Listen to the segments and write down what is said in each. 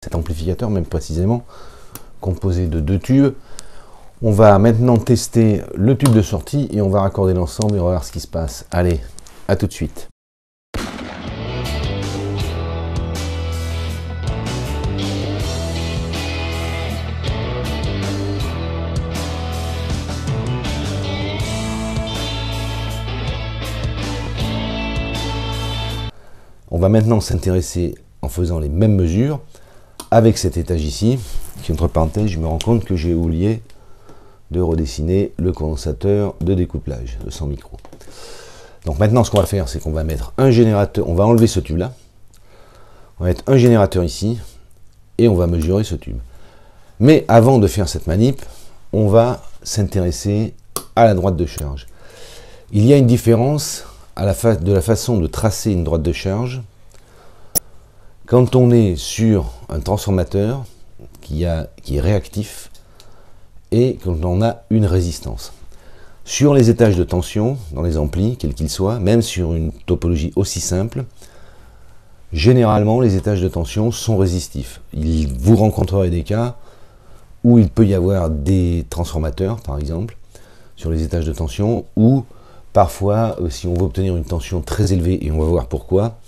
cet amplificateur, même précisément, composé de 2 tubes. On va maintenant tester le tube de sortie et on va raccorder l'ensemble et on va voir ce qui se passe. Allez, à tout de suite. On va maintenant s'intéresser en faisant les mêmes mesures avec cet étage ici, qui entre parenthèses, je me rends compte que j'ai oublié de redessiner le condensateur de découplage de 100 micros. Donc maintenant, ce qu'on va faire, c'est qu'on va mettre un générateur, on va enlever ce tube-là, on va mettre un générateur ici, et on va mesurer ce tube. Mais avant de faire cette manip, on va s'intéresser à la droite de charge. Il y a une différence de la façon de tracer une droite de charge quand on est sur un transformateur qui est réactif et quand on a une résistance. Sur les étages de tension, dans les amplis, quels qu'ils soient, même sur une topologie aussi simple, généralement les étages de tension sont résistifs. Vous rencontrerez des cas où il peut y avoir des transformateurs, par exemple, sur les étages de tension, où parfois, si on veut obtenir une tension très élevée, et on va voir pourquoi,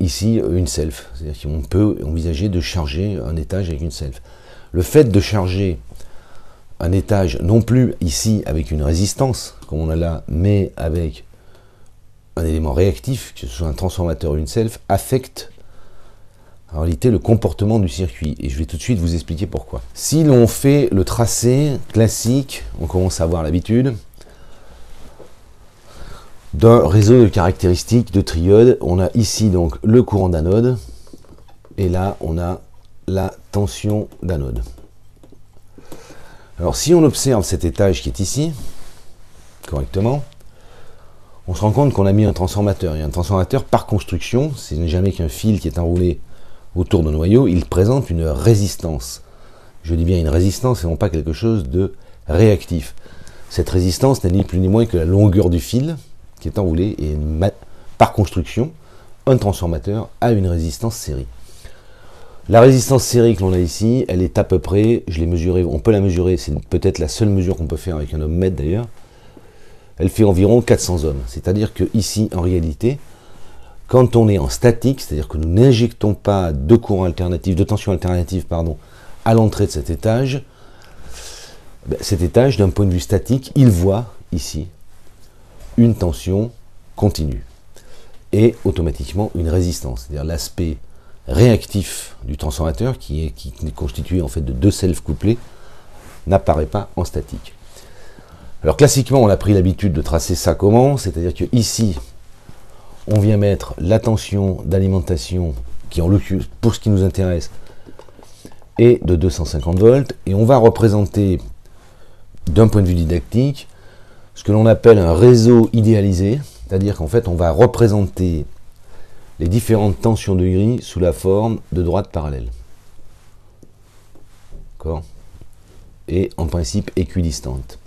ici, une self. C'est-à-dire qu'on peut envisager de charger un étage avec une self. Le fait de charger un étage, non plus ici avec une résistance, comme on a là, mais avec un élément réactif, que ce soit un transformateur ou une self, affecte en réalité le comportement du circuit. Et je vais tout de suite vous expliquer pourquoi. Si l'on fait le tracé classique, on commence à avoir l'habitude d'un réseau de caractéristiques de triode. On a ici donc le courant d'anode, et là on a la tension d'anode. Alors si on observe cet étage qui est ici, correctement, on se rend compte qu'on a mis un transformateur. Et un transformateur, par construction, ce n'est jamais qu'un fil qui est enroulé autour de noyau, il présente une résistance. Je dis bien une résistance et non pas quelque chose de réactif. Cette résistance n'est ni plus ni moins que la longueur du fil qui est enroulé, et par construction, un transformateur a une résistance série. La résistance série que l'on a ici, elle est à peu près, je l'ai mesurée, on peut la mesurer, c'est peut-être la seule mesure qu'on peut faire avec un ohmmètre d'ailleurs, elle fait environ 400 ohms. C'est-à-dire que ici, en réalité, quand on est en statique, c'est-à-dire que nous n'injectons pas de courant alternatif, de tension alternative, pardon, à l'entrée de cet étage, d'un point de vue statique, il voit ici une tension continue et automatiquement une résistance, c'est-à-dire l'aspect réactif du transformateur qui est constitué en fait de 2 selfs couplés n'apparaît pas en statique. Alors classiquement on a pris l'habitude de tracer ça comment, c'est-à-dire que ici on vient mettre la tension d'alimentation qui en l'occurrence pour ce qui nous intéresse est de 250 volts et on va représenter d'un point de vue didactique ce que l'on appelle un réseau idéalisé, c'est-à-dire qu'en fait on va représenter les différentes tensions de grille sous la forme de droites parallèles. D'accord ? Et en principe équidistantes.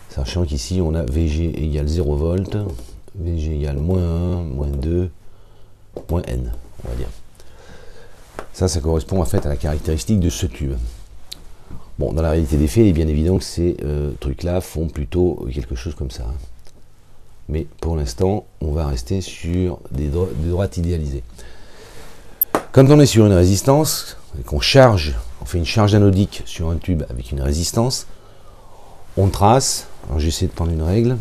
Sachant qu'ici on a VG égale 0 volts, VG égale moins 1, moins 2, moins N, on va dire. Ça correspond en fait à la caractéristique de ce tube. Bon, dans la réalité des faits, il est bien évident que ces trucs-là font plutôt quelque chose comme ça. Mais pour l'instant, on va rester sur des droites idéalisées. Quand on est sur une résistance, et qu'on charge, on fait une charge anodique sur un tube avec une résistance, on trace, alors j'essaie de prendre une règle,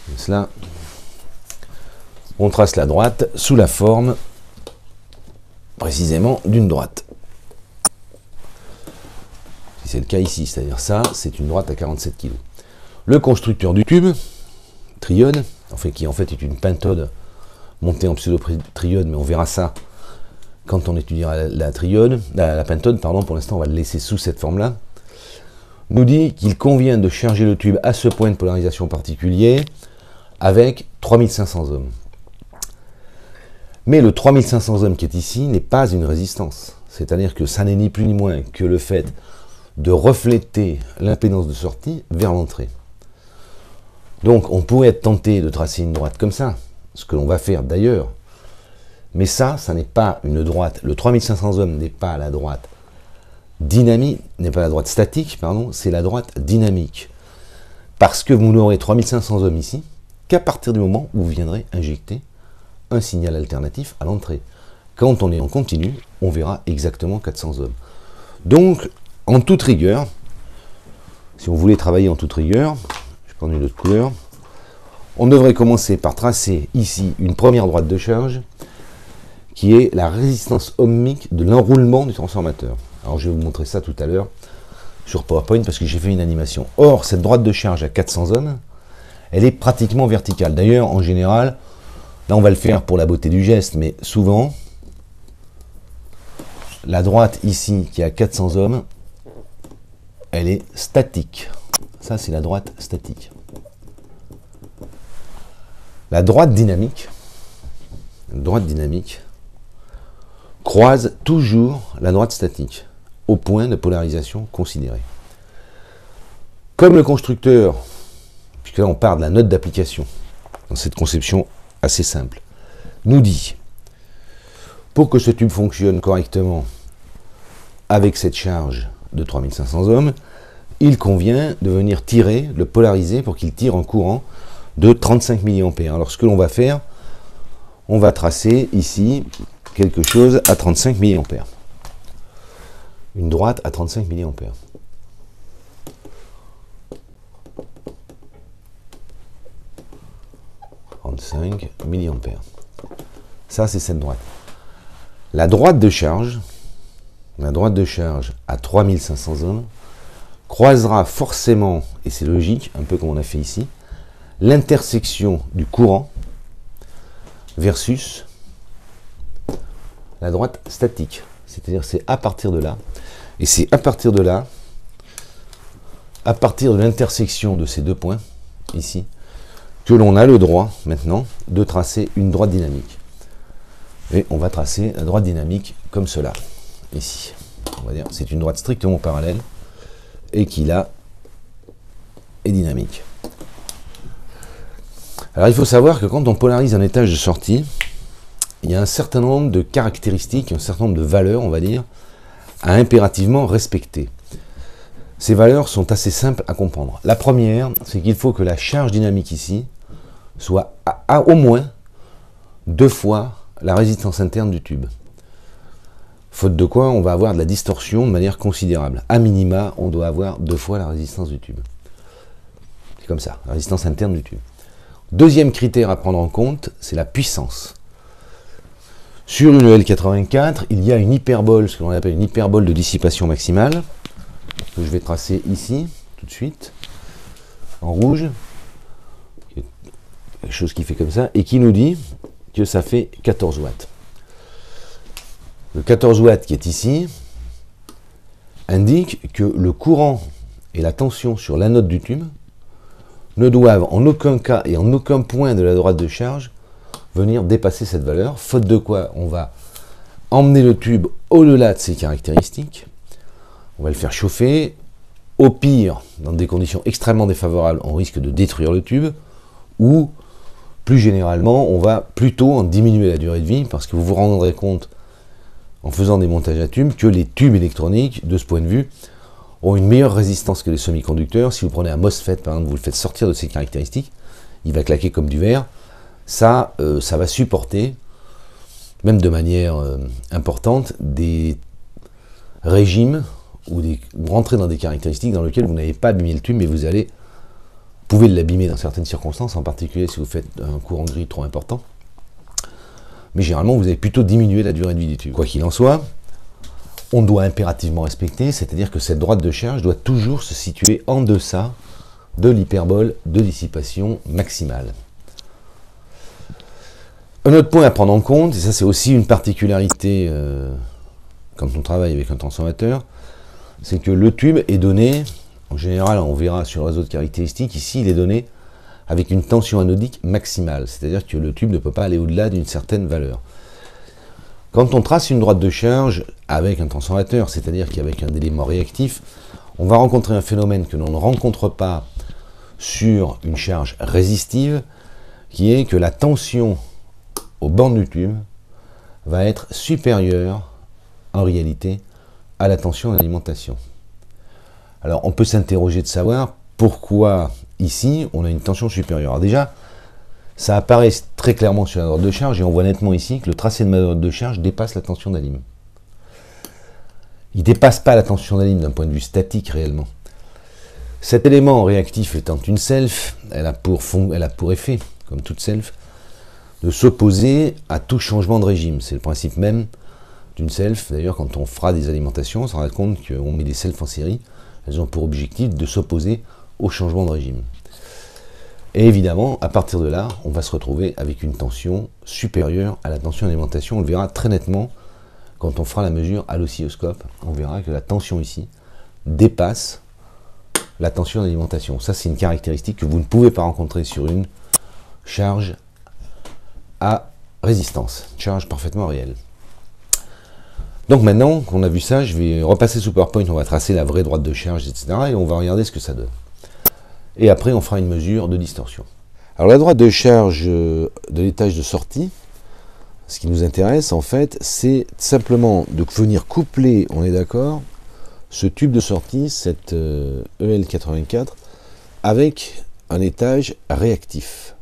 comme cela, on trace la droite sous la forme, précisément, d'une droite. C'est le cas ici, c'est-à-dire ça, c'est une droite à 47 kg. Le constructeur du tube, triode, qui en fait est une pentode montée en pseudo-triode, mais on verra ça quand on étudiera la pentode, pardon, pour l'instant on va le laisser sous cette forme-là, nous dit qu'il convient de charger le tube à ce point de polarisation particulier avec 3500 ohms. Mais le 3500 ohms qui est ici n'est pas une résistance, c'est-à-dire que ça n'est ni plus ni moins que le fait de refléter l'impédance de sortie vers l'entrée. Donc on pourrait être tenté de tracer une droite comme ça, ce que l'on va faire d'ailleurs, Mais ça n'est pas une droite. Le 3500 ohms n'est pas la droite dynamique, n'est pas la droite statique, pardon, c'est la droite dynamique. Parce que vous n'aurez 3500 ohms ici qu'à partir du moment où vous viendrez injecter un signal alternatif à l'entrée. Quand on est en continu, on verra exactement 400 ohms. Donc, en toute rigueur, si on voulait travailler en toute rigueur, je vais prendre une autre couleur, on devrait commencer par tracer ici une première droite de charge qui est la résistance ohmique de l'enroulement du transformateur. Alors je vais vous montrer ça tout à l'heure sur PowerPoint parce que j'ai fait une animation. Or, cette droite de charge à 400 ohms, elle est pratiquement verticale. D'ailleurs, en général, là on va le faire pour la beauté du geste, mais souvent, la droite ici qui est à 400 ohms, elle est statique. Ça, c'est la droite statique. La droite dynamique croise toujours la droite statique au point de polarisation considéré. Comme le constructeur, puisque là on part de la note d'application, dans cette conception assez simple, nous dit, pour que ce tube fonctionne correctement avec cette charge de 3500 ohms, il convient de venir tirer, le polariser pour qu'il tire en courant de 35 mA. Alors ce que l'on va faire, on va tracer ici quelque chose à 35 mA. Une droite à 35 mA. Ça, c'est cette droite. La droite de charge à 3500 ohms croisera forcément, et c'est logique, un peu comme on a fait ici, l'intersection du courant versus la droite statique. C'est-à-dire c'est à partir de là, et c'est à partir de là, à partir de l'intersection de ces deux points, ici, que l'on a le droit, maintenant, de tracer une droite dynamique. Et on va tracer la droite dynamique comme cela, ici. On va dire c'est une droite strictement parallèle, et qui là est dynamique. Alors il faut savoir que quand on polarise un étage de sortie, il y a un certain nombre de caractéristiques, un certain nombre de valeurs, on va dire, à impérativement respecter. Ces valeurs sont assez simples à comprendre. La première, c'est qu'il faut que la charge dynamique ici soit à au moins 2 fois la résistance interne du tube. Faute de quoi, on va avoir de la distorsion de manière considérable. A minima, on doit avoir 2 fois la résistance du tube. C'est comme ça, la résistance interne du tube. Deuxième critère à prendre en compte, c'est la puissance. Sur une L84, il y a une hyperbole, ce que l'on appelle une hyperbole de dissipation maximale, que je vais tracer ici, tout de suite, en rouge, quelque chose qui fait comme ça, et qui nous dit que ça fait 14 watts. Le 14 watts qui est ici indique que le courant et la tension sur l'anode du tube ne doivent en aucun cas et en aucun point de la droite de charge venir dépasser cette valeur, faute de quoi on va emmener le tube au-delà de ses caractéristiques, on va le faire chauffer, au pire, dans des conditions extrêmement défavorables, on risque de détruire le tube, ou plus généralement, on va plutôt en diminuer la durée de vie, parce que vous vous rendrez compte, en faisant des montages à tubes, que les tubes électroniques, de ce point de vue, ont une meilleure résistance que les semi-conducteurs. Si vous prenez un MOSFET, par exemple, vous le faites sortir de ses caractéristiques, il va claquer comme du verre. Ça va supporter, même de manière importante, des régimes ou rentrer dans des caractéristiques dans lesquelles vous n'avez pas abîmé le tube, mais vous pouvez l'abîmer dans certaines circonstances, en particulier si vous faites un courant gris trop important. Mais généralement, vous allez plutôt diminuer la durée de vie du tube. Quoi qu'il en soit, on doit impérativement respecter, c'est-à-dire que cette droite de charge doit toujours se situer en deçà de l'hyperbole de dissipation maximale. Un autre point à prendre en compte, et ça c'est aussi une particularité quand on travaille avec un transformateur, c'est que le tube est donné, en général on verra sur le réseau de caractéristiques, ici il est donné avec une tension anodique maximale, c'est-à-dire que le tube ne peut pas aller au-delà d'une certaine valeur. Quand on trace une droite de charge avec un transformateur, c'est-à-dire qu'avec un élément réactif, on va rencontrer un phénomène que l'on ne rencontre pas sur une charge résistive, qui est que la tension au bord du tube va être supérieur en réalité à la tension d'alimentation. Alors on peut s'interroger de savoir pourquoi ici on a une tension supérieure. Alors déjà, ça apparaît très clairement sur la droite de charge et on voit nettement ici que le tracé de ma droite de charge dépasse la tension d'alim. Il ne dépasse pas la tension d'alim d'un point de vue statique réellement. Cet élément réactif étant une self, elle a pour effet, comme toute self, de s'opposer à tout changement de régime. C'est le principe même d'une self. D'ailleurs, quand on fera des alimentations, on se rend compte qu'on met des selfs en série. Elles ont pour objectif de s'opposer au changement de régime. Et évidemment, à partir de là, on va se retrouver avec une tension supérieure à la tension d'alimentation. On le verra très nettement quand on fera la mesure à l'oscilloscope. On verra que la tension ici dépasse la tension d'alimentation. Ça, c'est une caractéristique que vous ne pouvez pas rencontrer sur une charge à résistance, une charge parfaitement réelle. Donc maintenant qu'on a vu ça, je vais repasser sous PowerPoint, on va tracer la vraie droite de charge, etc. et on va regarder ce que ça donne. Et après, on fera une mesure de distorsion. Alors la droite de charge de l'étage de sortie, ce qui nous intéresse en fait, c'est simplement de venir coupler, on est d'accord, ce tube de sortie, cette EL84, avec un étage réactif.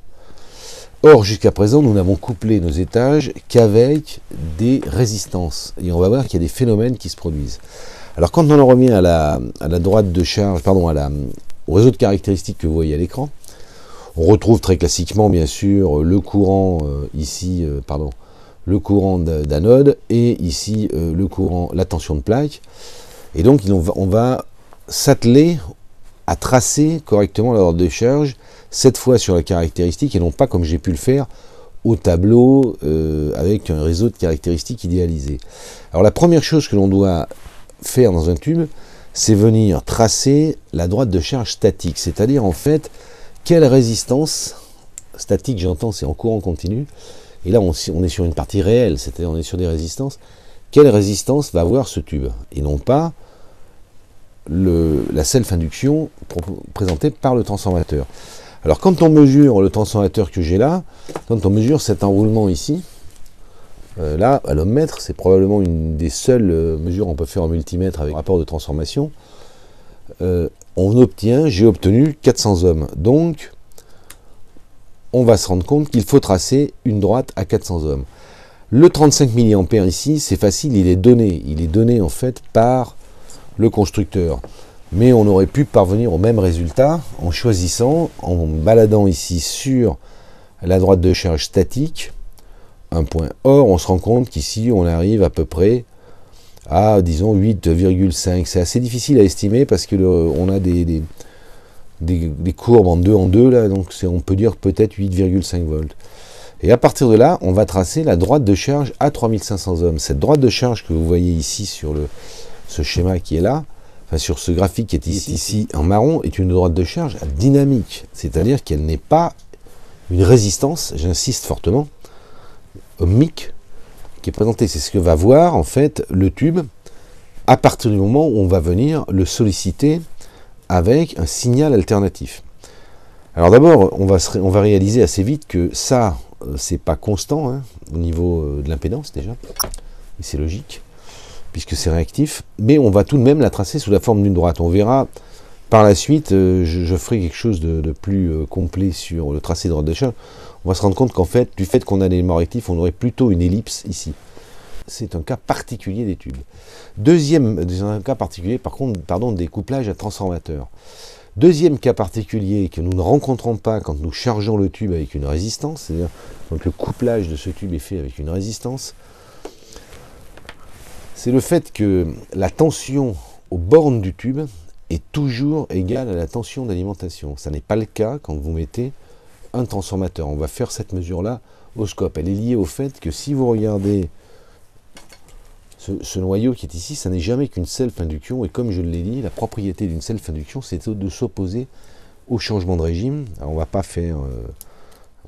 Or, jusqu'à présent, nous n'avons couplé nos étages qu'avec des résistances. Et on va voir qu'il y a des phénomènes qui se produisent. Alors, quand on en revient à la droite de charge, pardon, au réseau de caractéristiques que vous voyez à l'écran, on retrouve très classiquement, bien sûr, le courant le courant d'anode et ici le courant, la tension de plaque. Et donc, on va s'atteler à tracer correctement la droite de charge, cette fois sur la caractéristique et non pas comme j'ai pu le faire au tableau avec un réseau de caractéristiques idéalisé. Alors la première chose que l'on doit faire dans un tube, c'est venir tracer la droite de charge statique, c'est-à-dire en fait quelle résistance statique, j'entends, c'est en courant continu, et là on est sur une partie réelle, c'est-à-dire on est sur des résistances, quelle résistance va avoir ce tube, et non pas la self-induction présentée par le transformateur. Alors quand on mesure le transformateur que j'ai là, quand on mesure cet enroulement ici, là à l'ohmmètre, c'est probablement une des seules mesures qu'on peut faire en multimètre avec rapport de transformation, j'ai obtenu 400 ohms. Donc on va se rendre compte qu'il faut tracer une droite à 400 ohms. Le 35 mA ici, c'est facile, il est donné en fait par le constructeur. Mais on aurait pu parvenir au même résultat en choisissant, en baladant ici sur la droite de charge statique, un point. Or, on se rend compte qu'ici, on arrive à peu près à, disons, 8,5. C'est assez difficile à estimer parce que on a des courbes en 2 là, donc on peut dire peut-être 8,5 volts. Et à partir de là, on va tracer la droite de charge à 3500 ohms. Cette droite de charge que vous voyez ici sur ce schéma qui est là, enfin sur ce graphique qui est ici en marron, est une droite de charge dynamique, c'est-à-dire qu'elle n'est pas une résistance, j'insiste fortement, ohmique, qui est présentée. C'est ce que va voir en fait le tube à partir du moment où on va venir le solliciter avec un signal alternatif. Alors d'abord, on va réaliser assez vite que ça, c'est pas constant hein, au niveau de l'impédance déjà, et c'est logique, puisque c'est réactif, mais on va tout de même la tracer sous la forme d'une droite. On verra par la suite, je ferai quelque chose de plus complet sur le tracé de droite de charge. On va se rendre compte qu'en fait, du fait qu'on a l'élément réactif, on aurait plutôt une ellipse ici. C'est un cas particulier des tubes. Deuxième cas particulier, par contre, des couplages à transformateur. Deuxième cas particulier que nous ne rencontrons pas quand nous chargeons le tube avec une résistance, c'est-à-dire quand le couplage de ce tube est fait avec une résistance, c'est le fait que la tension aux bornes du tube est toujours égale à la tension d'alimentation. Ça n'est pas le cas quand vous mettez un transformateur. On va faire cette mesure-là au scope. Elle est liée au fait que si vous regardez ce noyau qui est ici, ça n'est jamais qu'une self-induction. Et comme je l'ai dit, la propriété d'une self-induction, c'est de s'opposer au changement de régime. Alors, on ne va pas faire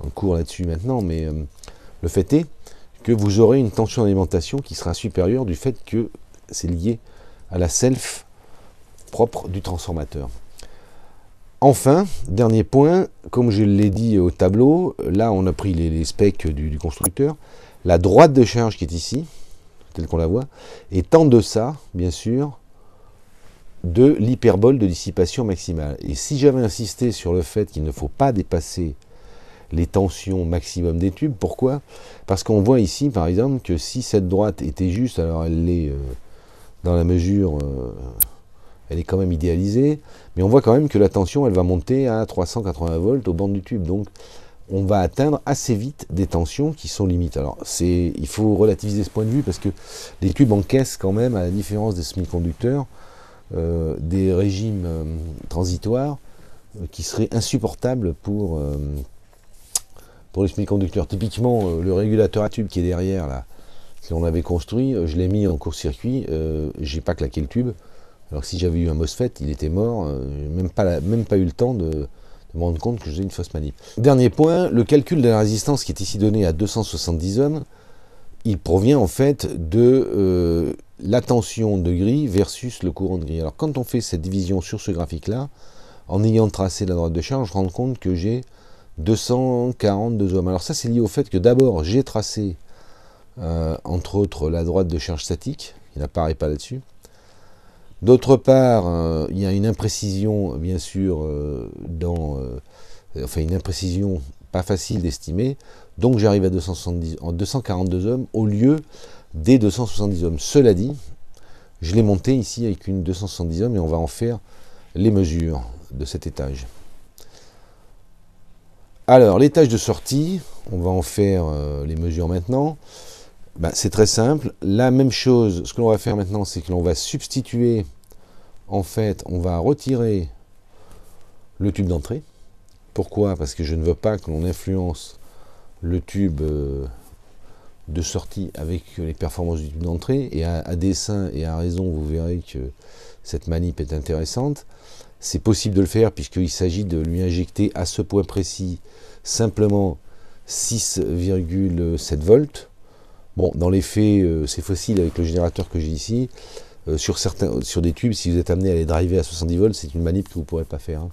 un cours là-dessus maintenant, mais le fait est que vous aurez une tension d'alimentation qui sera supérieure du fait que c'est lié à la self propre du transformateur. Enfin, dernier point, comme je l'ai dit au tableau, là on a pris les specs du constructeur, la droite de charge qui est ici, telle qu'on la voit, est en deçà, bien sûr, de l'hyperbole de dissipation maximale. Et si j'avais insisté sur le fait qu'il ne faut pas dépasser les tensions maximum des tubes, pourquoi? Parce qu'on voit ici, par exemple, que si cette droite était juste, alors elle l'est dans la mesure, elle est quand même idéalisée, mais on voit quand même que la tension, elle va monter à 380 volts au bord du tube. Donc, on va atteindre assez vite des tensions qui sont limites. Alors, il faut relativiser ce point de vue parce que les tubes encaissent quand même, à la différence des semi-conducteurs, des régimes transitoires qui seraient insupportables pour les semi-conducteurs. Typiquement, le régulateur à tube qui est derrière, là, si on l'avait construit, je l'ai mis en court-circuit, j'ai pas claqué le tube. Alors que si j'avais eu un MOSFET, il était mort, même pas eu le temps de me rendre compte que je faisais une fausse manip. Dernier point, le calcul de la résistance qui est ici donné à 270 ohms, il provient en fait de la tension de grille versus le courant de grille. Alors quand on fait cette division sur ce graphique-là, en ayant tracé la droite de charge, je rends compte que j'ai 242 ohms. Alors ça c'est lié au fait que d'abord j'ai tracé, entre autres, la droite de charge statique, qui n'apparaît pas là-dessus. D'autre part, il y a une imprécision, bien sûr, enfin une imprécision pas facile d'estimer, donc j'arrive à 242 ohms au lieu des 270 ohms. Cela dit, je l'ai monté ici avec une 270 ohms et on va en faire les mesures de cet étage. Alors, l'étage de sortie, on va en faire les mesures maintenant. Ben, c'est très simple. La même chose, ce que l'on va faire maintenant, c'est que l'on va substituer, en fait, on va retirer le tube d'entrée. Pourquoi? Parce que je ne veux pas que l'on influence le tube de sortie avec les performances du tube d'entrée. Et à dessein et à raison, vous verrez que cette manip est intéressante. C'est possible de le faire puisqu'il s'agit de lui injecter à ce point précis simplement 6,7 volts. Bon, dans les faits, c'est facile avec le générateur que j'ai ici. Sur des tubes, si vous êtes amené à les driver à 70 volts, c'est une manip que vous ne pourrez pas faire. Hein.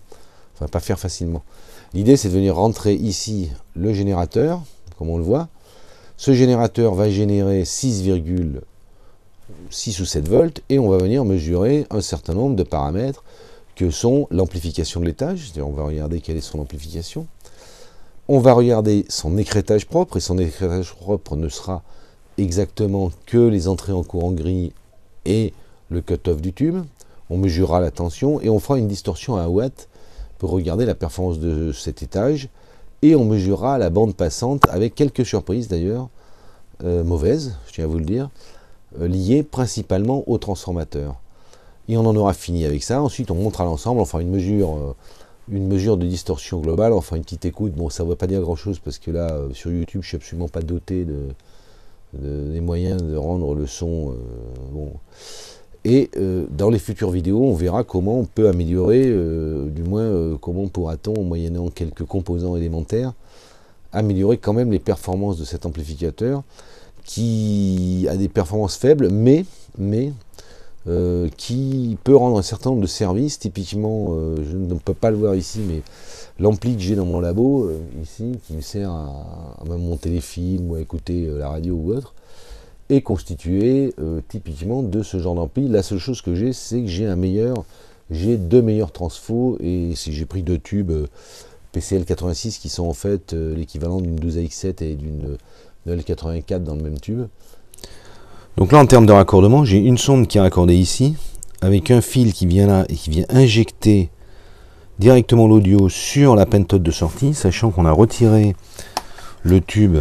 Enfin, pas faire facilement. L'idée, c'est de venir rentrer ici le générateur, comme on le voit. Ce générateur va générer 6,6 ou 7 volts, et on va venir mesurer un certain nombre de paramètres que sont l'amplification de l'étage, c'est-à-dire on va regarder quelle est son amplification. On va regarder son écrêtage propre, et son écrêtage propre ne sera exactement que les entrées en courant gris et le cut-off du tube. On mesurera la tension et on fera une distorsion à 1 watt pour regarder la performance de cet étage. Et on mesurera la bande passante avec quelques surprises d'ailleurs, mauvaises, je tiens à vous le dire, liées principalement au transformateur. Et on en aura fini avec ça. Ensuite, on montera l'ensemble, on fera une mesure de distorsion globale, on fera une petite écoute. Bon, ça ne va pas dire grand-chose parce que là, sur YouTube, je ne suis absolument pas doté des moyens de rendre le son bon. Et dans les futures vidéos, on verra comment on peut améliorer, du moins comment pourra-t-on, moyennant quelques composants élémentaires, améliorer quand même les performances de cet amplificateur qui a des performances faibles, mais qui peut rendre un certain nombre de services. Typiquement, je ne peux pas le voir ici, mais l'ampli que j'ai dans mon labo, ici, qui me sert à même monter les films ou à écouter la radio ou autre, est constitué typiquement de ce genre d'ampli. La seule chose que j'ai, c'est que j'ai deux meilleurs transfos, et si j'ai pris deux tubes PCL 86 qui sont en fait l'équivalent d'une 12AX7 et d'une L84 dans le même tube. Donc là, en termes de raccordement, j'ai une sonde qui est raccordée ici, avec un fil qui vient là et qui vient injecter directement l'audio sur la pentode de sortie, sachant qu'on a retiré le tube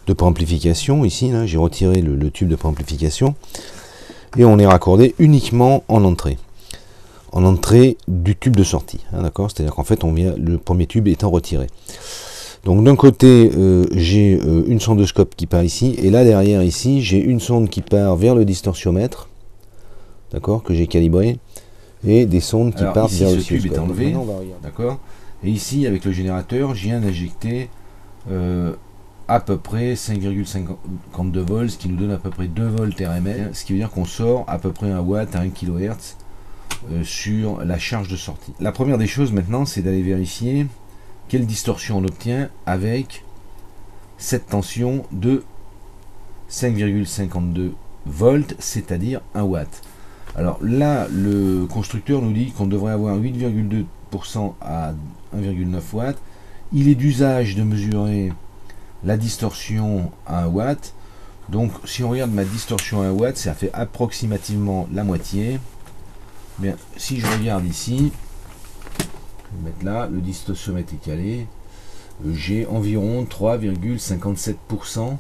de préamplification. Ici, là, j'ai retiré le tube de préamplification et on est raccordé uniquement en entrée du tube de sortie. Hein, d'accord, c'est-à-dire qu'en fait, le premier tube étant retiré. Donc d'un côté, j'ai une sondoscope qui part ici, et là derrière ici, j'ai une sonde qui part vers le distorsiomètre, d'accord, que j'ai calibré, et des sondes qui partent vers le oscilloscope. Ce tube est enlevé, d'accord, et ici avec le générateur, je viens d'injecter à peu près 5,52 volts, ce qui nous donne à peu près 2 volts RMS, ce qui veut dire qu'on sort à peu près 1 watt à 1 kHz sur la charge de sortie. La première des choses maintenant, c'est d'aller vérifier quelle distorsion on obtient avec cette tension de 5,52 volts, c'est-à-dire 1 watt. Alors là, le constructeur nous dit qu'on devrait avoir 8,2% à 1,9 watts. Il est d'usage de mesurer la distorsion à 1 watt. Donc si on regarde ma distorsion à 1 watt, ça fait approximativement la moitié. Bien, si je regarde ici, je vais mettre là, le distensiomètre est calé, j'ai environ 3,57%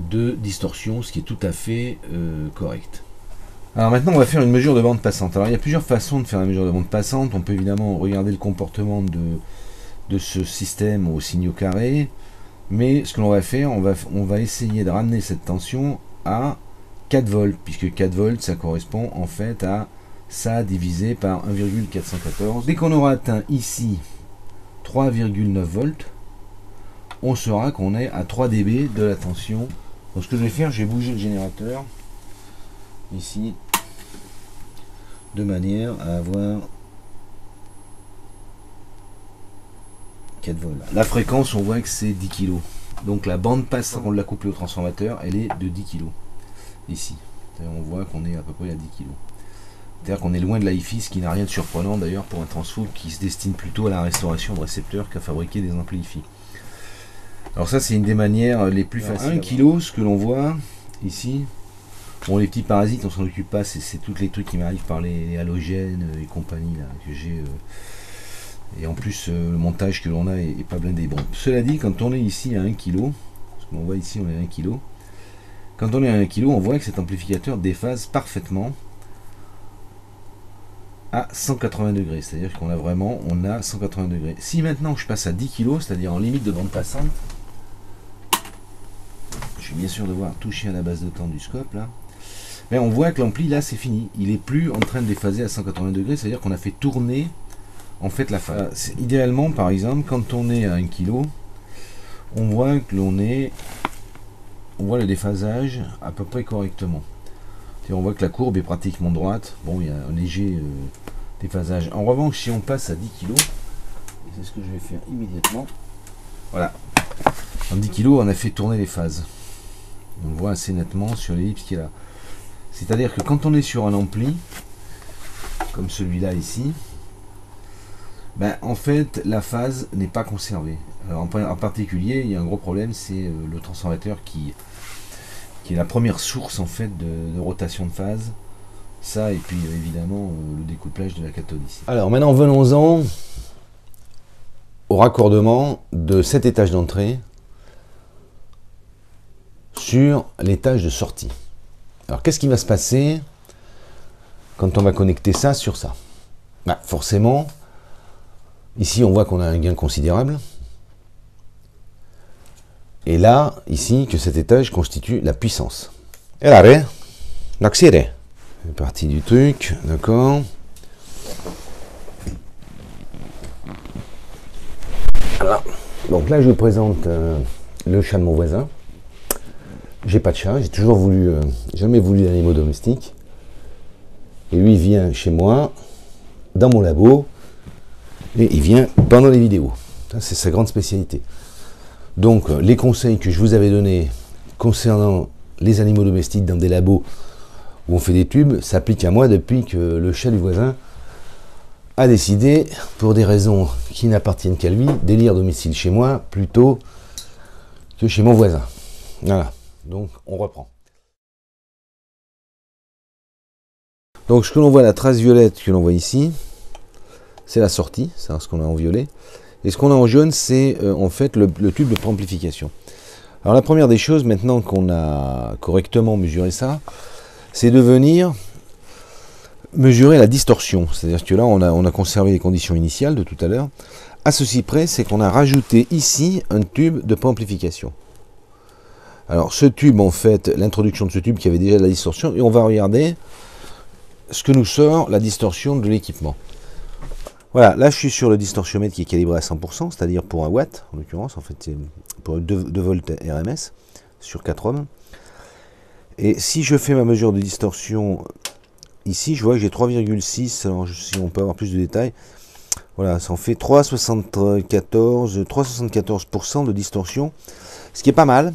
de distorsion, ce qui est tout à fait correct. Alors maintenant on va faire une mesure de bande passante. Alors il y a plusieurs façons de faire la mesure de bande passante. On peut évidemment regarder le comportement de ce système aux signaux carrés, mais ce que l'on va faire, on va essayer de ramener cette tension à 4 volts, puisque 4 volts ça correspond en fait à ça divisé par 1,414. Dès qu'on aura atteint ici 3,9 volts, on saura qu'on est à 3 dB de la tension. Donc ce que je vais faire, je vais bouger le générateur ici de manière à avoir 4 volts. La fréquence, on voit que c'est 10 kg. Donc la bande passante, on l'a couplée au transformateur, elle est de 10 kg ici. On voit qu'on est à peu près à 10 kg. C'est-à-dire qu'on est loin de la hi-fi, ce qui n'a rien de surprenant d'ailleurs pour un transfo qui se destine plutôt à la restauration de récepteurs qu'à fabriquer des amplis hi-fi. Alors ça c'est une des manières les plus faciles. 1 kg, ce que l'on voit ici, bon les petits parasites on s'en occupe pas, c'est tous les trucs qui m'arrivent par les halogènes et compagnie là, que j'ai. Et en plus le montage que l'on a est pas blindé. Bon, cela dit, quand on est ici à 1 kg, ce qu'on voit ici on est à 1 kg, quand on est à 1 kg on voit que cet amplificateur déphase parfaitement à 180 degrés, c'est-à-dire qu'on a vraiment, on a 180 degrés. Si maintenant je passe à 10 kg, c'est-à-dire en limite de bande passante, je vais bien sûr devoir toucher à la base de temps du scope là, mais on voit que l'ampli là c'est fini, il est plus en train de déphaser à 180 degrés, c'est-à-dire qu'on a fait tourner en fait la phase. Idéalement par exemple, quand on est à 1 kg, on voit que on voit le déphasage à peu près correctement. On voit que la courbe est pratiquement droite. Bon, il y a un léger déphasage. En revanche, si on passe à 10 kg, et c'est ce que je vais faire immédiatement, voilà. En 10 kg, on a fait tourner les phases. On voit assez nettement sur l'ellipse qui est là. C'est-à-dire que quand on est sur un ampli, comme celui-là ici, ben, en fait, la phase n'est pas conservée. Alors, en particulier, il y a un gros problème, c'est le transformateur qui est la première source en fait de rotation de phase. Ça, et puis évidemment le découplage de la cathode ici. Alors maintenant venons-en au raccordement de cet étage d'entrée sur l'étage de sortie. Alors qu'est-ce qui va se passer quand on va connecter ça sur ça? Bah, forcément, ici on voit qu'on a un gain considérable. Et là, ici, que cet étage constitue la puissance. Et là, l'accéléré. C'est parti du truc, d'accord. Voilà. Donc là, je vous présente le chat de mon voisin. J'ai pas de chat, j'ai toujours voulu, jamais voulu d'animaux domestiques. Et lui, il vient chez moi, dans mon labo, et il vient pendant les vidéos. Ça, c'est sa grande spécialité. Donc, les conseils que je vous avais donnés concernant les animaux domestiques dans des labos où on fait des tubes s'appliquent à moi depuis que le chat du voisin a décidé, pour des raisons qui n'appartiennent qu'à lui, d'élire domicile chez moi plutôt que chez mon voisin. Voilà, donc on reprend. Donc ce que l'on voit, la trace violette que l'on voit ici, c'est la sortie, c'est ce qu'on a en violet. Et ce qu'on a en jaune, c'est en fait le tube de préamplification. Alors la première des choses, maintenant qu'on a correctement mesuré ça, c'est de venir mesurer la distorsion. C'est-à-dire que là, on a conservé les conditions initiales de tout à l'heure. À ceci près, c'est qu'on a rajouté ici un tube de préamplification. Alors ce tube, en fait, l'introduction de ce tube qui avait déjà de la distorsion, et on va regarder ce que nous sort la distorsion de l'équipement. Voilà, là je suis sur le distorsiomètre qui est calibré à 100%, c'est-à-dire pour 1 watt, en l'occurrence, en fait c'est pour 2 volts RMS sur 4 ohms. Et si je fais ma mesure de distorsion ici, je vois que j'ai 3,6, alors si on peut avoir plus de détails, Voilà, ça en fait 3,74% de distorsion, ce qui est pas mal.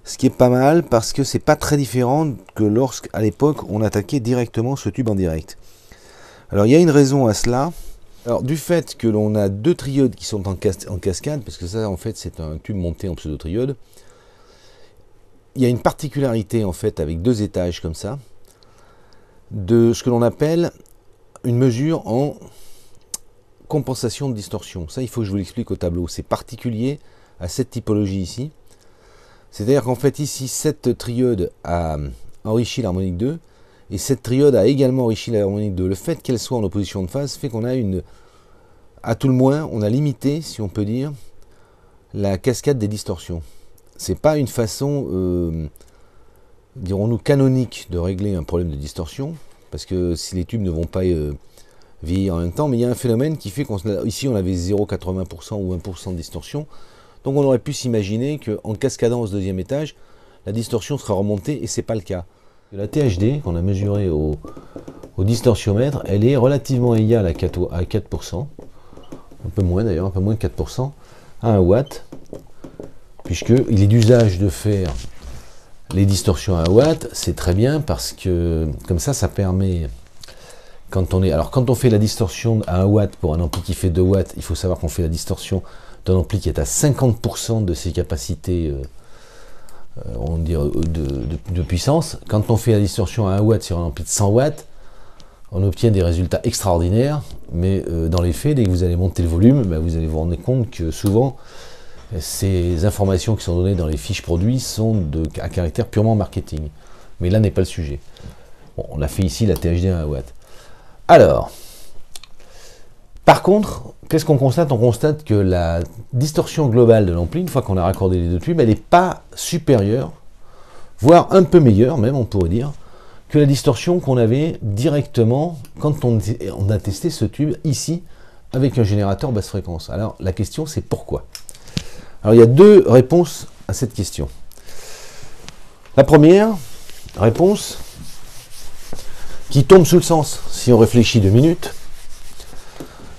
Ce qui est pas mal parce que c'est pas très différent que lorsqu'à l'époque on attaquait directement ce tube en direct. Alors il y a une raison à cela. Alors du fait que l'on a deux triodes qui sont en cascade, parce que ça en fait c'est un tube monté en pseudo-triode, il y a une particularité en fait avec deux étages comme ça, de ce que l'on appelle une mesure en compensation de distorsion. Ça il faut que je vous l'explique au tableau. C'est particulier à cette typologie ici. C'est-à-dire qu'en fait ici cette triode a enrichi l'harmonique 2 et cette triode a également enrichi l'harmonique 2. Le fait qu'elle soit en opposition de phase fait qu'on a à tout le moins, on a limité, si on peut dire, la cascade des distorsions. C'est pas une façon, dirons-nous, canonique de régler un problème de distorsion, parce que si les tubes ne vont pas vieillir en même temps, mais il y a un phénomène qui fait qu'ici on avait 0,80% ou 1% de distorsion, donc on aurait pu s'imaginer qu'en cascadant au deuxième étage, la distorsion sera remontée, et c'est pas le cas. La THD qu'on a mesurée au distorsiomètre, elle est relativement égale à 4%, un peu moins d'ailleurs, un peu moins de 4%, à 1 watt, puisqu'il est d'usage de faire les distorsions à 1 watt, c'est très bien parce que comme ça permet, quand on fait la distorsion à 1 watt pour un ampli qui fait 2 watts, il faut savoir qu'on fait la distorsion d'un ampli qui est à 50% de ses capacités on dit de puissance. Quand on fait la distorsion à 1 watt sur un ampli de 100 watts, on obtient des résultats extraordinaires, mais dans les faits, dès que vous allez monter le volume, vous allez vous rendre compte que souvent, ces informations qui sont données dans les fiches produits sont à caractère purement marketing. Mais là n'est pas le sujet. Bon, on a fait ici la THD à 1 watt. Alors, par contre, qu'est-ce qu'on constate? On constate que la distorsion globale de l'ampli, une fois qu'on a raccordé les deux tubes, elle n'est pas supérieure, voire un peu meilleure même, on pourrait dire, que la distorsion qu'on avait directement quand on a testé ce tube ici avec un générateur basse fréquence. Alors la question c'est pourquoi? Alors il y a deux réponses à cette question. La première réponse, qui tombe sous le sens si on réfléchit 2 minutes,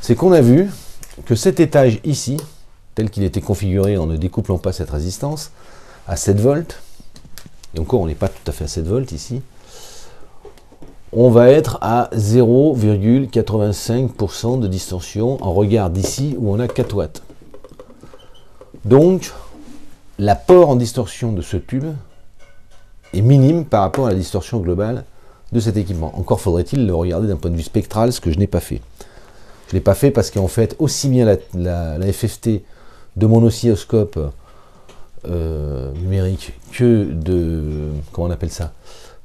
c'est qu'on a vu que cet étage ici, tel qu'il était configuré en ne découplant pas cette résistance, à 7 volts, et encore on n'est pas tout à fait à 7 volts ici, on va être à 0,85% de distorsion en regard d'ici où on a 4 watts. Donc, l'apport en distorsion de ce tube est minime par rapport à la distorsion globale de cet équipement. Encore faudrait-il le regarder d'un point de vue spectral, ce que je n'ai pas fait. Je ne l'ai pas fait parce qu'en fait, aussi bien la FFT de mon oscilloscope numérique que comment on appelle ça,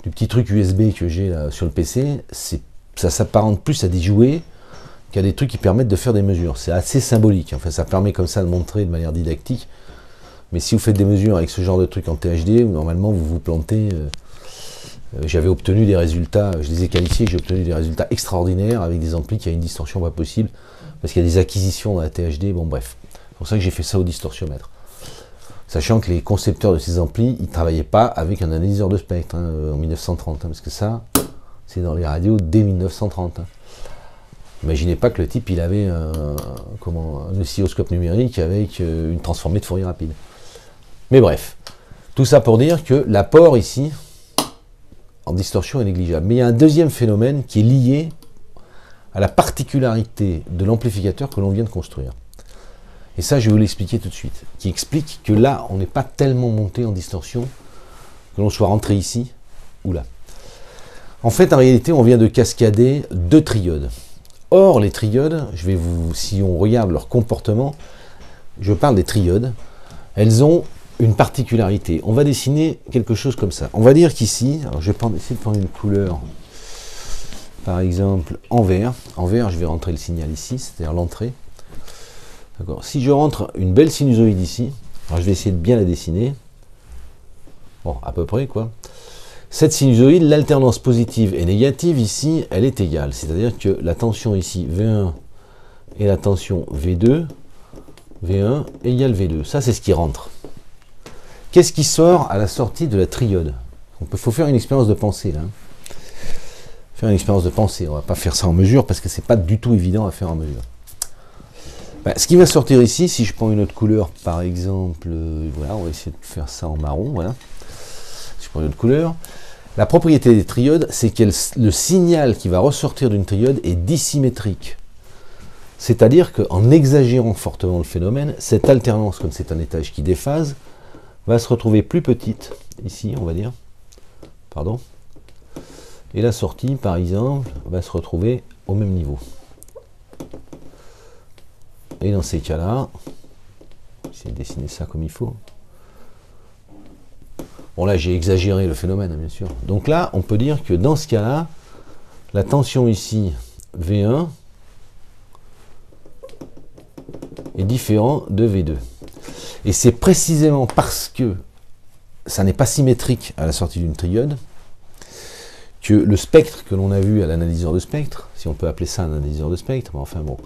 du petit truc USB que j'ai sur le PC, ça s'apparente plus à des jouets qu'à des trucs qui permettent de faire des mesures. C'est assez symbolique, enfin ça permet comme ça de montrer de manière didactique, mais si vous faites des mesures avec ce genre de truc en THD, normalement vous vous plantez. J'avais obtenu des résultats, je les ai qualifiés, j'ai obtenu des résultats extraordinaires avec des amplis qui a une distorsion pas possible, parce qu'il y a des acquisitions dans la THD, bon bref. C'est pour ça que j'ai fait ça au distorsiomètre. Sachant que les concepteurs de ces amplis, ils ne travaillaient pas avec un analyseur de spectre en 1930, parce que ça, c'est dans les radios dès 1930. Imaginez pas que le type, il avait un oscilloscope numérique avec une transformée de Fourier rapide. Mais bref, tout ça pour dire que l'apport ici, en distorsion, est négligeable. Mais il y a un deuxième phénomène qui est lié à la particularité de l'amplificateur que l'on vient de construire. Et ça, je vais vous l'expliquer tout de suite. Qui explique que là, on n'est pas tellement monté en distorsion, que l'on soit rentré ici ou là. En fait, en réalité, on vient de cascader 2 triodes. Or, les triodes, si on regarde leur comportement, je parle des triodes, elles ont une particularité. On va dessiner quelque chose comme ça. On va dire qu'ici, alors je vais essayer de prendre une couleur, par exemple en vert. En vert, je vais rentrer le signal ici, c'est-à-dire l'entrée. D'accord. Si je rentre une belle sinusoïde ici, alors je vais essayer de bien la dessiner. Bon, à peu près quoi. Cette sinusoïde, l'alternance positive et négative ici, elle est égale. C'est-à-dire que la tension ici, V1, et la tension V2, V1 égale V2. Ça, c'est ce qui rentre. Qu'est-ce qui sort à la sortie de la triode? Il faut faire une expérience de pensée là. Faire une expérience de pensée. On va pas faire ça en mesure parce que c'est pas du tout évident à faire en mesure. Ben, ce qui va sortir ici, si je prends une autre couleur, par exemple, voilà, on va essayer de faire ça en marron, voilà. Si je prends une autre couleur, la propriété des triodes, c'est que le signal qui va ressortir d'une triode est dissymétrique. C'est-à-dire qu'en exagérant fortement le phénomène, cette alternance, comme c'est un étage qui déphase, va se retrouver plus petite, ici, on va dire, pardon, et la sortie, par exemple, va se retrouver au même niveau. Et dans ces cas-là, essayer de dessiner ça comme il faut. Bon, là, j'ai exagéré le phénomène, bien sûr. Donc là, on peut dire que dans ce cas-là, la tension ici, V1, est différent de V2. Et c'est précisément parce que ça n'est pas symétrique à la sortie d'une triode que le spectre que l'on a vu à l'analyseur de spectre, si on peut appeler ça un analyseur de spectre, mais enfin bon,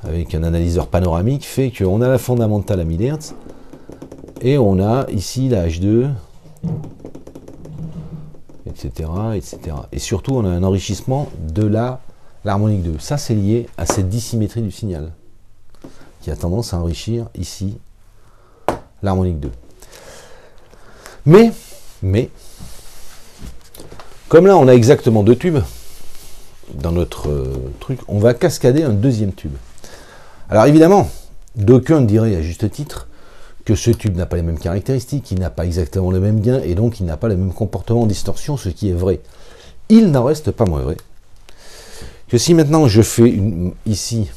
avec un analyseur panoramique, fait qu'on a la fondamentale à 1000 Hz et on a ici la H2, etc., etc. Et surtout, on a un enrichissement de l'harmonique 2. Ça, c'est lié à cette dissymétrie du signal qui a tendance à enrichir ici l'harmonique 2. Mais, comme là, on a exactement 2 tubes dans notre truc, on va cascader un deuxième tube. Alors évidemment, d'aucuns diraient à juste titre que ce tube n'a pas les mêmes caractéristiques, qu'il n'a pas exactement le même gain, et donc il n'a pas le même comportement en distorsion, ce qui est vrai. Il n'en reste pas moins vrai que si maintenant je fais ici,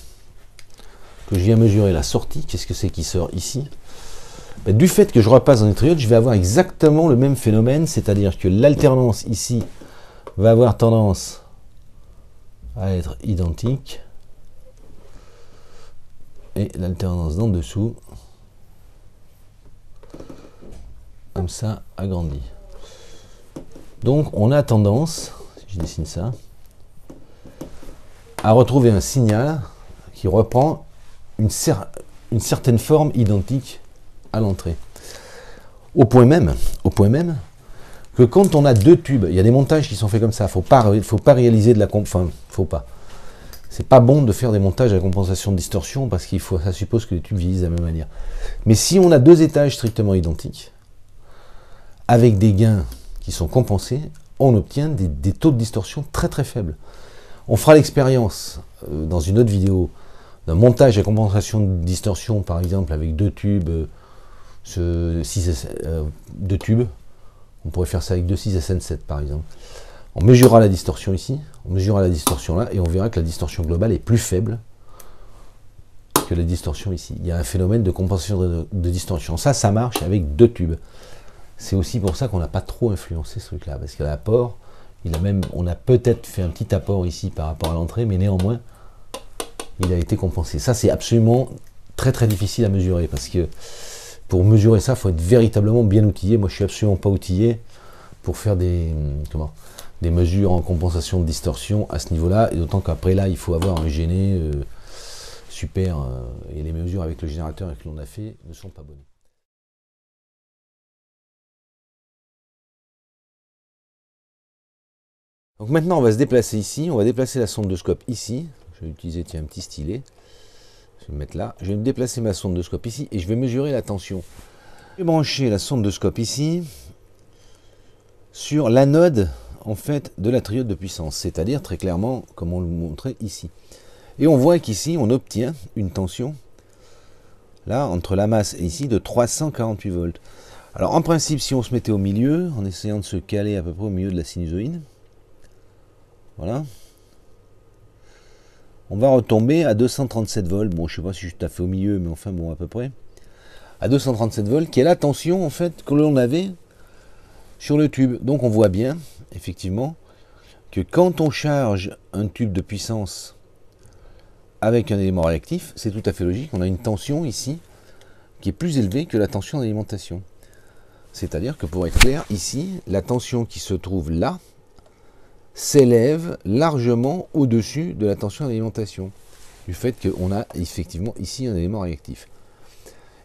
que je viens mesurer la sortie, qu'est-ce que c'est qui sort ici? Ben, du fait que je repasse dans une triode, je vais avoir exactement le même phénomène, c'est-à-dire que l'alternance ici va avoir tendance à être identique, et l'alternance d'en dessous, comme ça, agrandie. Donc on a tendance, si je dessine ça, à retrouver un signal qui reprend une certaine forme identique à l'entrée. Au point même que quand on a 2 tubes, il y a des montages qui sont faits comme ça, faut pas réaliser de la c'est pas bon de faire des montages à compensation de distorsion parce ça suppose que les tubes vieillissent de la même manière. Mais si on a 2 étages strictement identiques, avec des gains qui sont compensés, on obtient des taux de distorsion très très faibles. On fera l'expérience dans une autre vidéo d'un montage à compensation de distorsion, par exemple avec 2 tubes, 2 tubes. On pourrait faire ça avec 2 6 SN7 par exemple. On mesurera la distorsion ici, on mesurera la distorsion là, et on verra que la distorsion globale est plus faible que la distorsion ici. Il y a un phénomène de compensation de distorsion. Ça marche avec 2 tubes. C'est aussi pour ça qu'on n'a pas trop influencé ce truc-là, parce que l'apport, on a peut-être fait un petit apport ici par rapport à l'entrée, mais néanmoins, il a été compensé. Ça, c'est absolument très très difficile à mesurer, parce que pour mesurer ça, il faut être véritablement bien outillé. Moi, je suis absolument pas outillé pour faire des mesures en compensation de distorsion à ce niveau-là, et d'autant qu'après là, il faut avoir un gêné super, et les mesures avec le générateur que l'on a fait ne sont pas bonnes. Donc maintenant, on va se déplacer ici, on va déplacer la sonde de scope ici. Je vais utiliser un petit stylet. Je vais me mettre là. Je vais me déplacer ma sonde de scope ici et je vais mesurer la tension. Je vais brancher la sonde de scope ici sur l'anode en fait de la triode de puissance, c'est-à-dire très clairement comme on le montrait ici. Et on voit qu'ici on obtient une tension là entre la masse et ici de 348 volts. Alors en principe, si on se mettait au milieu, en essayant de se caler à peu près au milieu de la sinusoïde, voilà, on va retomber à 237 volts. Bon, je ne sais pas si je suis tout à fait au milieu, mais enfin bon, à peu près. À 237 volts, qui est la tension en fait que l'on avait sur le tube. Donc on voit bien, effectivement, que quand on charge un tube de puissance avec un élément réactif, c'est tout à fait logique. On a une tension ici qui est plus élevée que la tension d'alimentation. C'est-à-dire que pour être clair, ici, la tension qui se trouve là s'élève largement au-dessus de la tension d'alimentation, du fait qu'on a effectivement ici un élément réactif.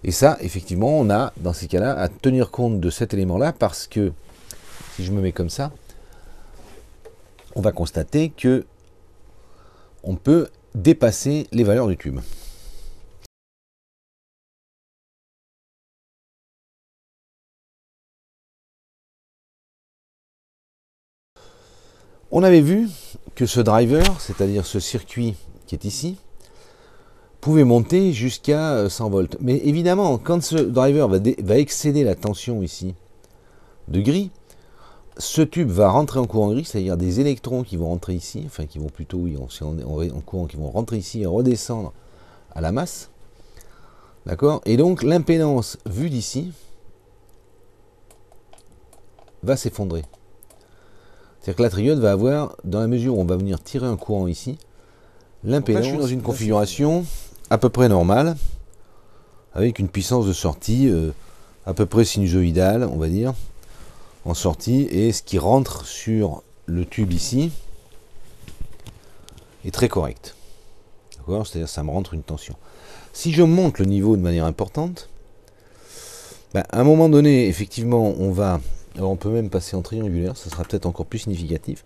Et ça, effectivement, on a dans ces cas-là à tenir compte de cet élément-là, parce que si je me mets comme ça, on va constater que on peut dépasser les valeurs du tube. On avait vu que ce driver, c'est-à-dire ce circuit qui est ici, pouvait monter jusqu'à 100 volts. Mais évidemment, quand ce driver va excéder la tension ici de gris, ce tube va rentrer en courant gris, c'est-à-dire des électrons qui vont rentrer ici, enfin qui vont plutôt, oui, en courant, qui vont rentrer ici et redescendre à la masse. D'accord? Et donc l'impédance vue d'ici va s'effondrer. C'est-à-dire que la triote va avoir, dans la mesure où on va venir tirer un courant ici, l'impédance, je suis dans une configuration à peu près normale, avec une puissance de sortie à peu près sinusoïdale, on va dire, en sortie, et ce qui rentre sur le tube ici est très correct. D'accord? C'est-à-dire ça me rentre une tension. Si je monte le niveau de manière importante, ben, à un moment donné, effectivement, alors on peut même passer en triangulaire, ça sera peut-être encore plus significatif.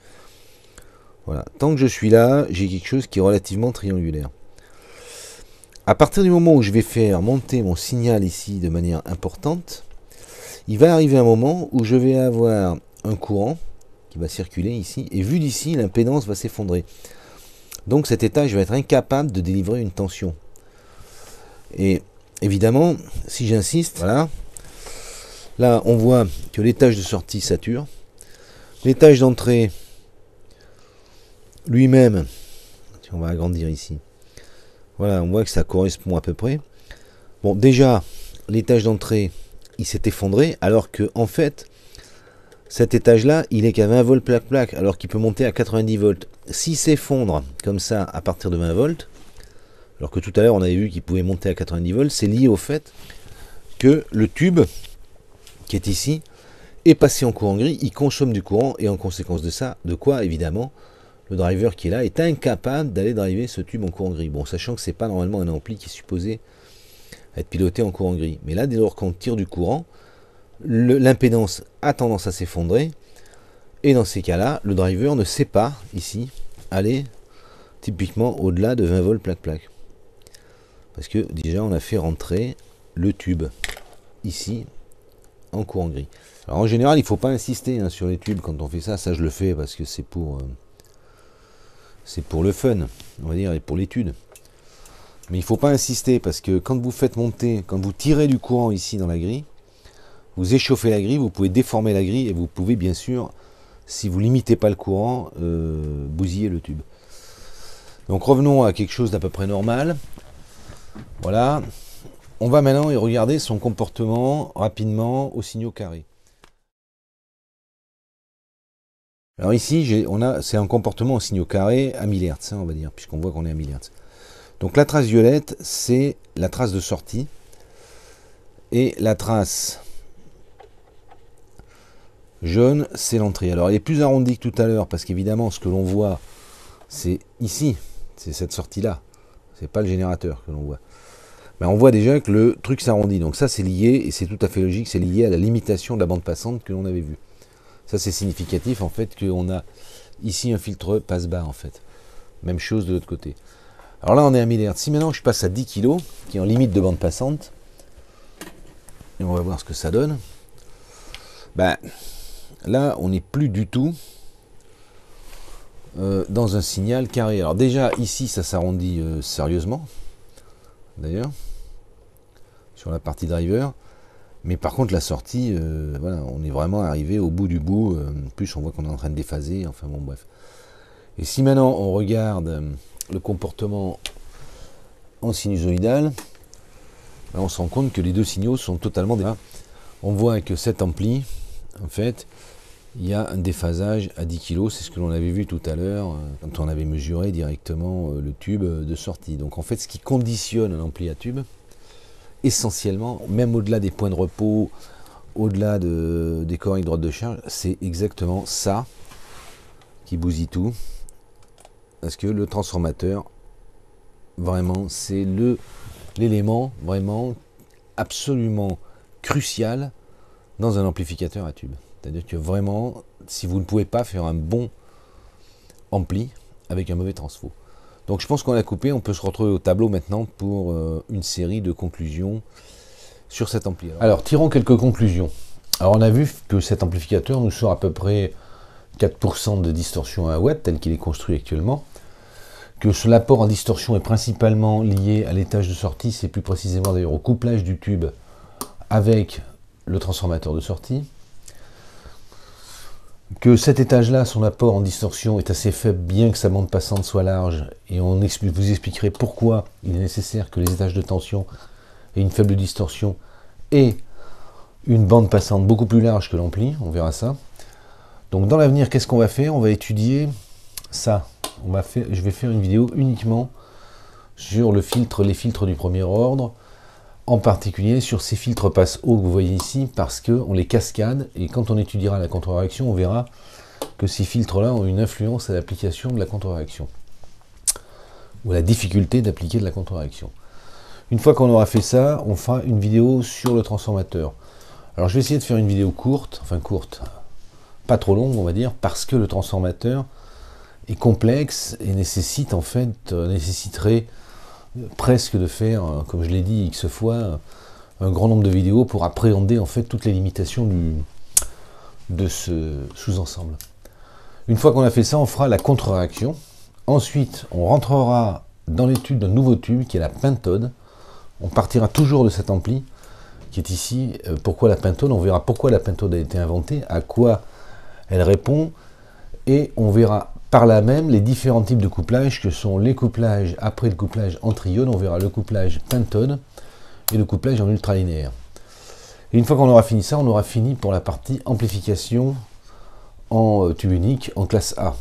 Voilà. Tant que je suis là, j'ai quelque chose qui est relativement triangulaire. À partir du moment où je vais faire monter mon signal ici de manière importante, il va arriver un moment où je vais avoir un courant qui va circuler ici, et vu d'ici, l'impédance va s'effondrer. Donc cet étage va être incapable de délivrer une tension. Et évidemment, si j'insiste, voilà, là on voit que l'étage de sortie sature, l'étage d'entrée lui-même, on va agrandir ici, voilà, on voit que ça correspond à peu près. Bon, déjà, l'étage d'entrée, il s'est effondré, alors que en fait, cet étage-là, il est qu'à 20 volts plaque-plaque, alors qu'il peut monter à 90 volts. S'il s'effondre comme ça à partir de 20 volts, alors que tout à l'heure on avait vu qu'il pouvait monter à 90 volts, c'est lié au fait que le tube qui est ici est passé en courant gris, il consomme du courant, et en conséquence de ça, de quoi évidemment le driver qui est là est incapable d'aller driver ce tube en courant gris. Bon, sachant que c'est pas normalement un ampli qui est supposé être piloté en courant gris. Mais là, dès lors qu'on tire du courant, l'impédance a tendance à s'effondrer, et dans ces cas-là, le driver ne sait pas, ici, aller typiquement au-delà de 20 volts plaque-plaque. Parce que déjà, on a fait rentrer le tube, ici, en courant gris. Alors en général, il ne faut pas insister sur les tubes quand on fait ça. Ça, je le fais parce que c'est pour le fun, on va dire, et pour l'étude. Mais il ne faut pas insister parce que quand vous faites monter, quand vous tirez du courant ici dans la grille, vous échauffez la grille, vous pouvez déformer la grille, et vous pouvez bien sûr, si vous ne limitez pas le courant, bousiller le tube. Donc revenons à quelque chose d'à peu près normal. Voilà. On va maintenant regarder son comportement rapidement aux signaux carrés. Alors ici, c'est un comportement aux signaux carrés à 1000 Hz, on va dire, puisqu'on voit qu'on est à 1000 Hz. Donc la trace violette, c'est la trace de sortie. Et la trace jaune, c'est l'entrée. Alors elle est plus arrondie que tout à l'heure, parce qu'évidemment, ce que l'on voit, c'est ici, c'est cette sortie-là. C'est pas le générateur que l'on voit. Mais on voit déjà que le truc s'arrondit. Donc ça, c'est lié, et c'est tout à fait logique, c'est lié à la limitation de la bande passante que l'on avait vue. Ça, c'est significatif, en fait, qu'on a ici un filtre passe-bas, en fait. Même chose de l'autre côté. Alors là, on est à 1000 Hz. Si maintenant je passe à 10 kg, qui est en limite de bande passante, et on va voir ce que ça donne, ben, là, on n'est plus du tout dans un signal carré. Alors déjà, ici, ça s'arrondit sérieusement, d'ailleurs, sur la partie driver. Mais par contre, la sortie, voilà, on est vraiment arrivé au bout du bout. En plus, on voit qu'on est en train de déphaser. Enfin bon, bref. Et si maintenant on regarde le comportement en sinusoïdal, on se rend compte que les deux signaux sont totalement différents. On voit que cet ampli, en fait, il y a un déphasage à 10 kg. C'est ce que l'on avait vu tout à l'heure quand on avait mesuré directement le tube de sortie. Donc en fait, ce qui conditionne un ampli à tube, essentiellement, même au-delà des points de repos, au-delà des corrects droites de charge, c'est exactement ça qui bousille tout. Parce que le transformateur, vraiment, c'est l'élément vraiment absolument crucial dans un amplificateur à tube. C'est-à-dire que vraiment, si vous ne pouvez pas faire un bon ampli avec un mauvais transfo. Donc je pense qu'on a coupé, on peut se retrouver au tableau maintenant pour une série de conclusions sur cet ampli. Alors tirons quelques conclusions. Alors on a vu que cet amplificateur nous sort à peu près 4% de distorsion à 1 watt tel qu'il est construit actuellement, que l'apport en distorsion est principalement lié à l'étage de sortie, c'est plus précisément d'ailleurs au couplage du tube avec le transformateur de sortie, que cet étage-là, son apport en distorsion est assez faible, bien que sa bande passante soit large, et vous expliquerai pourquoi il est nécessaire que les étages de tension aient une faible distorsion et une bande passante beaucoup plus large que l'ampli, on verra ça. Donc dans l'avenir, qu'est-ce qu'on va faire? On va étudier ça. Je vais faire une vidéo uniquement sur les filtres du premier ordre, en particulier sur ces filtres passe haut que vous voyez ici, parce qu'on les cascade, et quand on étudiera la contre-réaction, on verra que ces filtres-là ont une influence à l'application de la contre-réaction, ou à la difficulté d'appliquer de la contre-réaction. Une fois qu'on aura fait ça, on fera une vidéo sur le transformateur. Alors je vais essayer de faire une vidéo courte, pas trop longue on va dire, parce que le transformateur est complexe et nécessiterait presque de faire, comme je l'ai dit X fois, un grand nombre de vidéos pour appréhender en fait toutes les limitations de ce sous-ensemble. Une fois qu'on a fait ça, on fera la contre-réaction. Ensuite, on rentrera dans l'étude d'un nouveau tube qui est la pentode. On partira toujours de cet ampli qui est ici. Pourquoi la pentode? On verra pourquoi la pentode a été inventée, à quoi elle répond, et on verra par là même les différents types de couplage que sont les couplages après le couplage en triode. On verra le couplage pentode et le couplage en ultralinéaire. Et une fois qu'on aura fini ça, on aura fini pour la partie amplification en tube unique en classe A.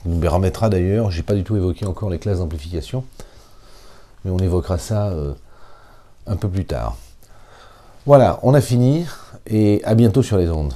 On me remettra d'ailleurs, j'ai pas du tout évoqué encore les classes d'amplification, mais on évoquera ça un peu plus tard. Voilà, on a fini et à bientôt sur les ondes.